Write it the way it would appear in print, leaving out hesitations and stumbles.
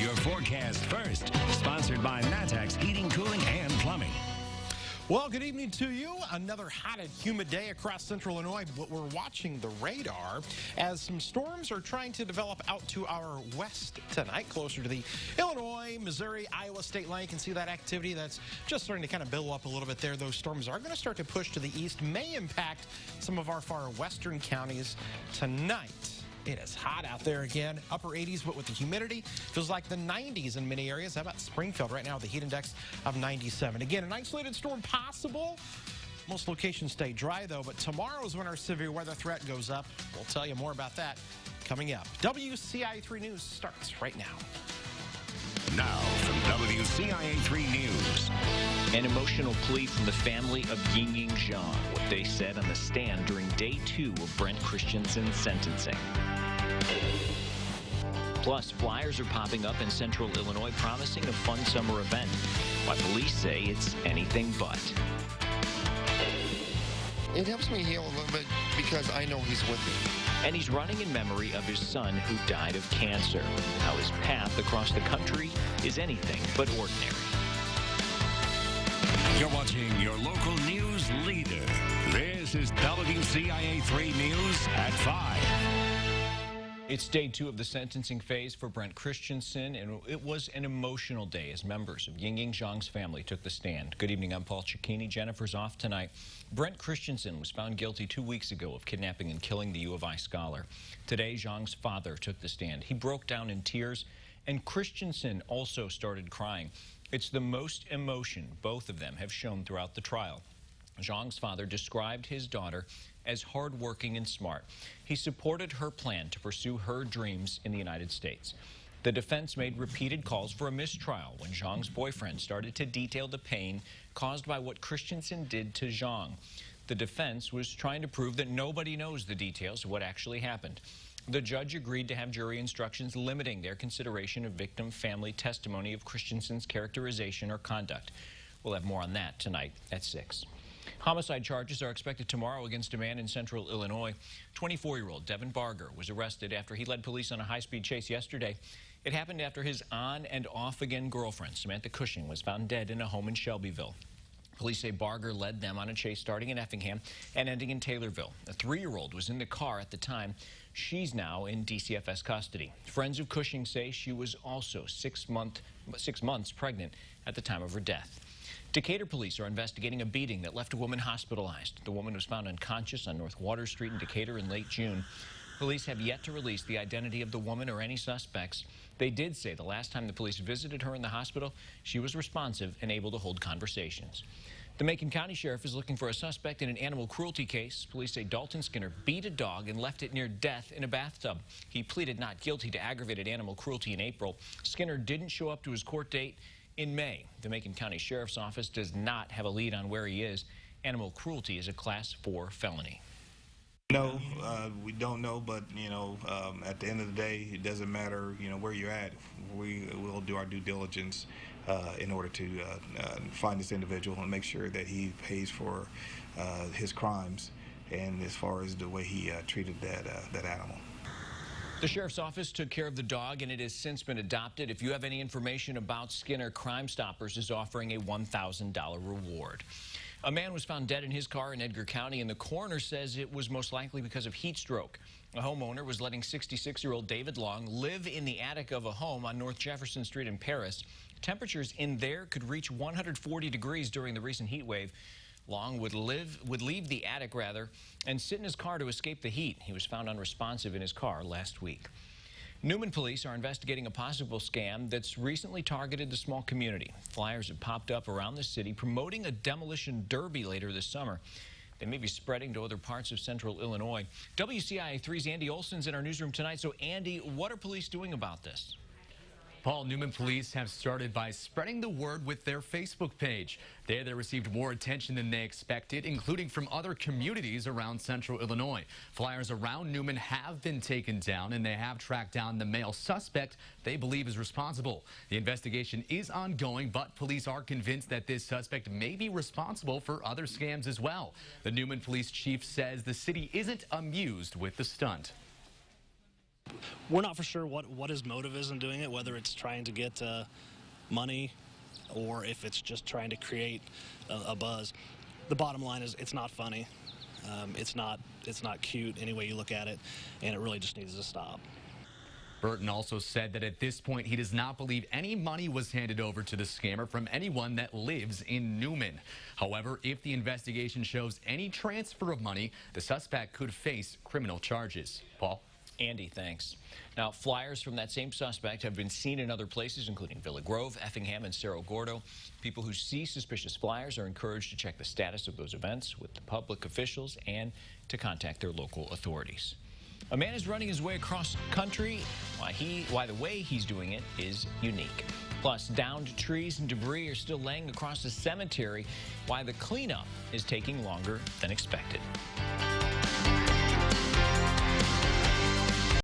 your forecast first. Sponsored by Matex Heating, Cooling, and Plumbing. Well, good evening to you. Another hot and humid day across central Illinois, but we're watching the radar as some storms are trying to develop out to our west tonight, closer to the Illinois, Missouri, Iowa state line. You can see that activity that's just starting to kind of build up a little bit there. Those storms are going to start to push to the east, may impact some of our far western counties tonight. It is hot out there again, upper 80s, but with the humidity, feels like the 90s in many areas. How about Springfield right now with a heat index of 97? Again, an isolated storm possible. Most locations stay dry, though, but tomorrow is when our severe weather threat goes up. We'll tell you more about that coming up. WCIA 3 News starts right now. Now from WCIA 3 News. An emotional plea from the family of Ying Zhang, what they said on the stand during day 2 of Brent Christensen's sentencing. Plus, flyers are popping up in central Illinois promising a fun summer event, while police say it's anything but. It helps me heal a little bit because I know he's with me. And he's running in memory of his son who died of cancer. How his path across the country is anything but ordinary. You're watching your local news leader. This is WCIA 3 News at 5. It's day 2 of the sentencing phase for Brent Christensen, and it was an emotional day as members of Ying Zhang's family took the stand. Good evening, I'm Paul Cicchini. Jennifer's off tonight. Brent Christensen was found guilty 2 weeks ago of kidnapping and killing the U of I scholar. Today, Zhang's father took the stand. He broke down in tears, and Christensen also started crying. It's the most emotion both of them have shown throughout the trial. Zhang's father described his daughter as hardworking and smart. He supported her plan to pursue her dreams in the United States. The defense made repeated calls for a mistrial when Zhang's boyfriend started to detail the pain caused by what Christensen did to Zhang. The defense was trying to prove that nobody knows the details of what actually happened. The judge agreed to have jury instructions limiting their consideration of victim family testimony of Christensen's characterization or conduct. We'll have more on that tonight at 6. Homicide charges are expected tomorrow against a man in central Illinois. 24-year-old Devin Barger was arrested after he led police on a high-speed chase yesterday. It happened after his on and off-again girlfriend, Samantha Cushing, was found dead in a home in Shelbyville. Police say Barger led them on a chase starting in Effingham and ending in Taylorville. A 3-year-old was in the car at the time. She's now in DCFS custody. Friends of Cushing say she was also 6 months pregnant at the time of her death. Decatur police are investigating a beating that left a woman hospitalized. The woman was found unconscious on North Water Street in Decatur in late June. Police have yet to release the identity of the woman or any suspects. They did say the last time the police visited her in the hospital, she was responsive and able to hold conversations. The Macon County Sheriff is looking for a suspect in an animal cruelty case. Police say Dalton Skinner beat a dog and left it near death in a bathtub. He pleaded not guilty to aggravated animal cruelty in April. Skinner didn't show up to his court date in May. The Macon County Sheriff's Office does not have a lead on where he is. Animal cruelty is a Class 4 felony. No, we don't know, but, at the end of the day, it doesn't matter, where you're at. We will do our due diligence in order to find this individual and make sure that he pays for his crimes and as far as the way he treated that animal. The Sheriff's Office took care of the dog, and it has since been adopted. If you have any information about Skinner, Crime Stoppers is offering a $1,000 reward. A man was found dead in his car in Edgar County, and the coroner says it was most likely because of heat stroke. A homeowner was letting 66-year-old David Long live in the attic of a home on North Jefferson Street in Paris. Temperatures in there could reach 140 degrees during the recent heat wave. Long would leave the attic and sit in his car to escape the heat. He was found unresponsive in his car last week. Newman police are investigating a possible scam that's recently targeted the small community. Flyers have popped up around the city promoting a demolition derby later this summer. They may be spreading to other parts of central Illinois. WCIA 3's Andy Olson's in our newsroom tonight. So, Andy, what are police doing about this? Paul, Newman police have started by spreading the word with their Facebook page. There they received more attention than they expected, including from other communities around central Illinois. Flyers around Newman have been taken down, and they have tracked down the male suspect they believe is responsible. The investigation is ongoing, but police are convinced that this suspect may be responsible for other scams as well. The Newman police chief says the city isn't amused with the stunt. We're not for sure what his motive is in doing it, whether it's trying to get money or if it's just trying to create a buzz. The bottom line is it's not funny. It's not cute any way you look at it, and it really just needs to stop. Burton also said that at this point he does not believe any money was handed over to the scammer from anyone that lives in Newman. However, if the investigation shows any transfer of money, the suspect could face criminal charges. Paul? Andy, thanks. Now, flyers from that same suspect have been seen in other places, including Villa Grove, Effingham, and Cerro Gordo. People who see suspicious flyers are encouraged to check the status of those events with the public officials and to contact their local authorities. A man is running his way across country. Why the way he's doing it is unique. Plus, downed trees and debris are still laying across the cemetery. Why the cleanup is taking longer than expected.